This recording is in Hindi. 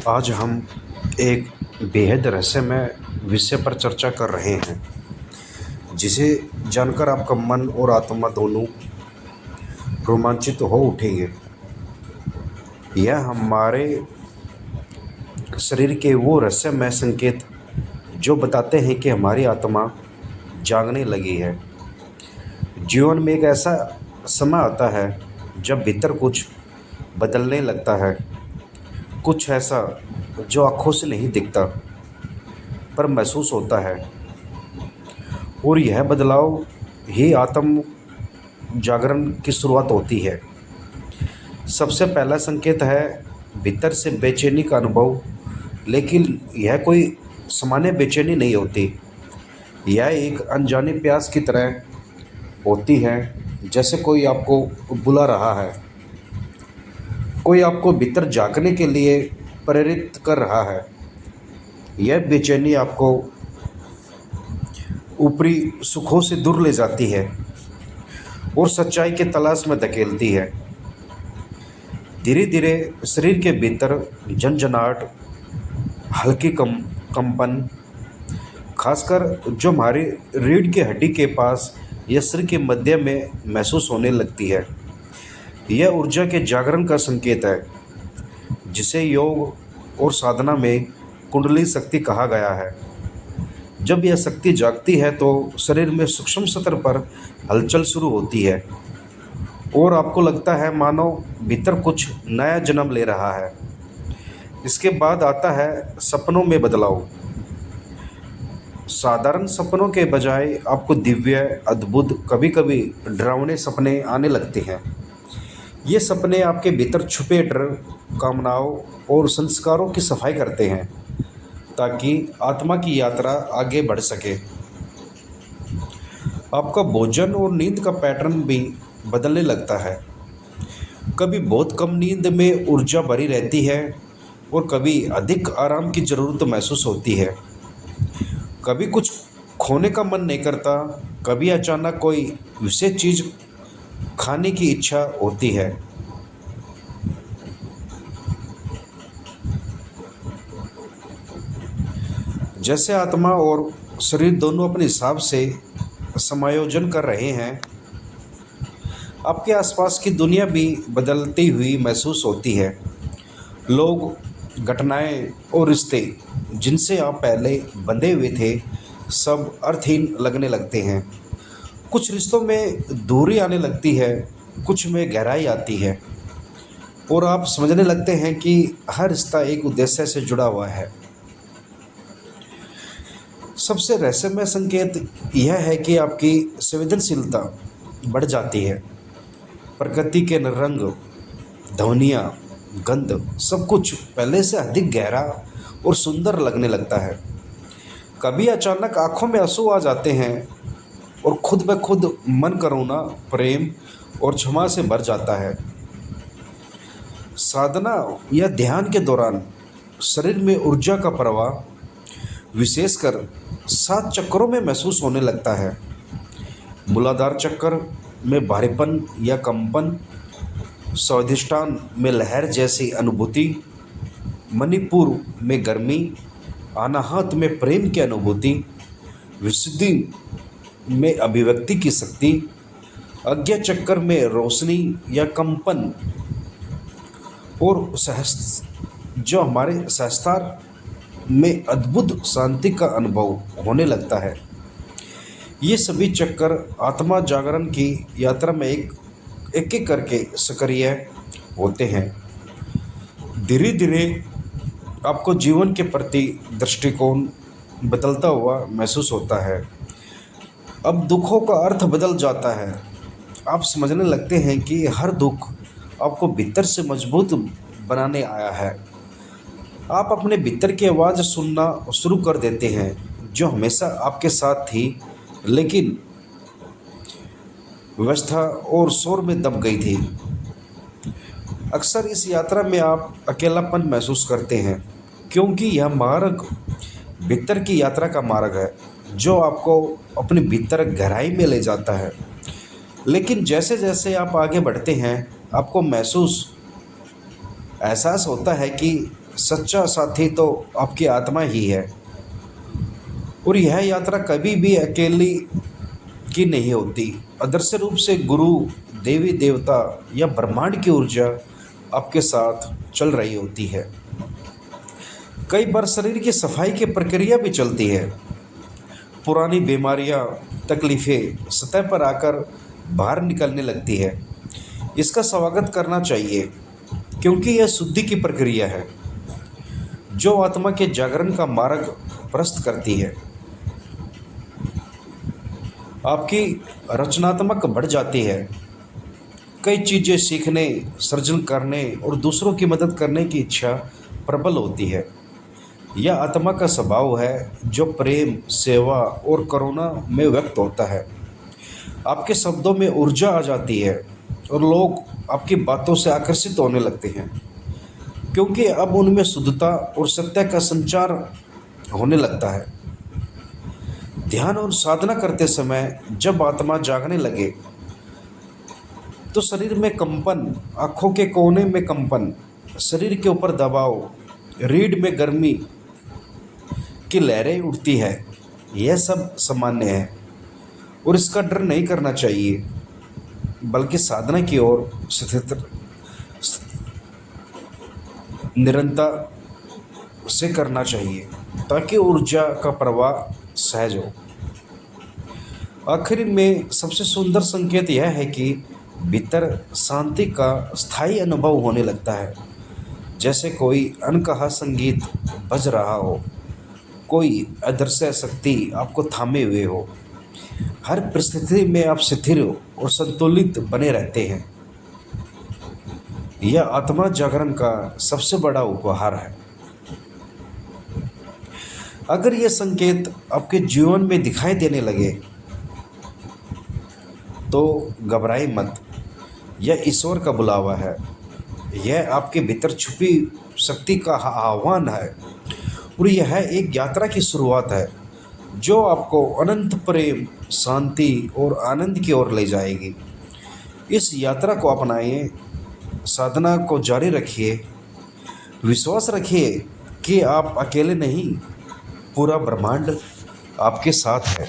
आज हम एक बेहद रहस्यमय विषय पर चर्चा कर रहे हैं, जिसे जानकर आपका मन और आत्मा दोनों रोमांचित हो उठेंगे। यह हमारे शरीर के वो रहस्यमय संकेत जो बताते हैं कि हमारी आत्मा जागने लगी है। जीवन में एक ऐसा समय आता है जब भीतर कुछ बदलने लगता है, कुछ ऐसा जो आँखों से नहीं दिखता पर महसूस होता है, और यह बदलाव ही आत्म जागरण की शुरुआत होती है। सबसे पहला संकेत है भीतर से बेचैनी का अनुभव, लेकिन यह कोई सामान्य बेचैनी नहीं होती। यह एक अनजाने प्यास की तरह होती है, जैसे कोई आपको बुला रहा है, कोई आपको भीतर झांकने के लिए प्रेरित कर रहा है। यह बेचैनी आपको ऊपरी सुखों से दूर ले जाती है और सच्चाई के तलाश में धकेलती है। धीरे धीरे शरीर के भीतर झंझनाहट, हल्की कंपन, खासकर जो हमारी रीढ़ की हड्डी के पास या सिर के मध्य में महसूस होने लगती है। यह ऊर्जा के जागरण का संकेत है, जिसे योग और साधना में कुंडली शक्ति कहा गया है। जब यह शक्ति जागती है तो शरीर में सूक्ष्म स्तर पर हलचल शुरू होती है और आपको लगता है मानो भीतर कुछ नया जन्म ले रहा है। इसके बाद आता है सपनों में बदलाव। साधारण सपनों के बजाय आपको दिव्य, अद्भुत, कभी कभी डरावने सपने आने लगते हैं। ये सपने आपके भीतर छुपे डर, कामनाओं और संस्कारों की सफाई करते हैं, ताकि आत्मा की यात्रा आगे बढ़ सके। आपका भोजन और नींद का पैटर्न भी बदलने लगता है। कभी बहुत कम नींद में ऊर्जा भरी रहती है और कभी अधिक आराम की ज़रूरत महसूस होती है। कभी कुछ खोने का मन नहीं करता, कभी अचानक कोई विशेष चीज़ खाने की इच्छा होती है। जैसे आत्मा और शरीर दोनों अपने हिसाब से समायोजन कर रहे हैं, आपके आसपास की दुनिया भी बदलती हुई महसूस होती है। लोग, घटनाएं और रिश्ते जिनसे आप पहले बंधे हुए थे, सब अर्थहीन लगने लगते हैं। कुछ रिश्तों में दूरी आने लगती है, कुछ में गहराई आती है, और आप समझने लगते हैं कि हर रिश्ता एक उद्देश्य से जुड़ा हुआ है। सबसे रहस्यमय संकेत यह है कि आपकी संवेदनशीलता बढ़ जाती है। प्रकृति के रंग, ध्वनियाँ, गंध, सब कुछ पहले से अधिक गहरा और सुंदर लगने लगता है। कभी अचानक आंखों में आंसू आ जाते हैं और खुद ब खुद मन करुणा, प्रेम और क्षमा से भर जाता है। साधना या ध्यान के दौरान शरीर में ऊर्जा का प्रवाह विशेषकर 7 चक्रों में महसूस होने लगता है। मूलाधार चक्र में भारीपन या कंपन, स्वादिष्टान में लहर जैसी अनुभूति, मणिपुर में गर्मी, अनाहत में प्रेम की अनुभूति, विशुद्धि में अभिव्यक्ति की शक्ति, आज्ञा चक्र में रोशनी या कंपन, और जो हमारे सहस्त्रार में अद्भुत शांति का अनुभव होने लगता है। ये सभी चक्कर आत्मा जागरण की यात्रा में एक एक करके सक्रिय होते हैं। धीरे धीरे आपको जीवन के प्रति दृष्टिकोण बदलता हुआ महसूस होता है। अब दुखों का अर्थ बदल जाता है। आप समझने लगते हैं कि हर दुख आपको भीतर से मजबूत बनाने आया है। आप अपने भीतर की आवाज़ सुनना शुरू कर देते हैं, जो हमेशा आपके साथ थी, लेकिन व्यवस्था और शोर में दब गई थी। अक्सर इस यात्रा में आप अकेलापन महसूस करते हैं, क्योंकि यह मार्ग भीतर की यात्रा का मार्ग है, जो आपको अपने भीतर गहराई में ले जाता है। लेकिन जैसे जैसे आप आगे बढ़ते हैं, आपको एहसास होता है कि सच्चा साथी तो आपकी आत्मा ही है। और यह यात्रा कभी भी अकेली की नहीं होती। अदृश्य रूप से गुरु, देवी देवता या ब्रह्मांड की ऊर्जा आपके साथ चल रही होती है। कई बार शरीर की सफाई की प्रक्रिया भी चलती है। पुरानी बीमारियां, तकलीफ़ें सतह पर आकर बाहर निकलने लगती है। इसका स्वागत करना चाहिए, क्योंकि यह शुद्धि की प्रक्रिया है जो आत्मा के जागरण का मार्ग प्रशस्त करती है। आपकी रचनात्मक बढ़ जाती है। कई चीज़ें सीखने, सृजन करने और दूसरों की मदद करने की इच्छा प्रबल होती है। यह आत्मा का स्वभाव है जो प्रेम, सेवा और करुणा में व्यक्त होता है। आपके शब्दों में ऊर्जा आ जाती है और लोग आपकी बातों से आकर्षित होने लगते हैं, क्योंकि अब उनमें शुद्धता और सत्य का संचार होने लगता है। ध्यान और साधना करते समय जब आत्मा जागने लगे तो शरीर में कंपन, आँखों के कोने में कंपन, शरीर के ऊपर दबाव, रीढ़ में गर्मी की लहरें उठती है। यह सब सामान्य है और इसका डर नहीं करना चाहिए, बल्कि साधना की ओर स्थिर निरंतर से करना चाहिए, ताकि ऊर्जा का प्रवाह सहज हो। आखिर में सबसे सुंदर संकेत यह है कि भीतर शांति का स्थायी अनुभव होने लगता है, जैसे कोई अनकहा संगीत बज रहा हो, कोई अदृश्य शक्ति आपको थामे हुए हो। हर परिस्थिति में आप स्थिर और संतुलित बने रहते हैं। यह आत्मा जागरण का सबसे बड़ा उपहार है। अगर यह संकेत आपके जीवन में दिखाई देने लगे तो घबराए मत। यह ईश्वर का बुलावा है। यह आपके भीतर छुपी शक्ति का आह्वान है और यह एक यात्रा की शुरुआत है जो आपको अनंत प्रेम, शांति और आनंद की ओर ले जाएगी। इस यात्रा को अपनाइए, साधना को जारी रखिए, विश्वास रखिए कि आप अकेले नहीं, पूरा ब्रह्मांड आपके साथ है।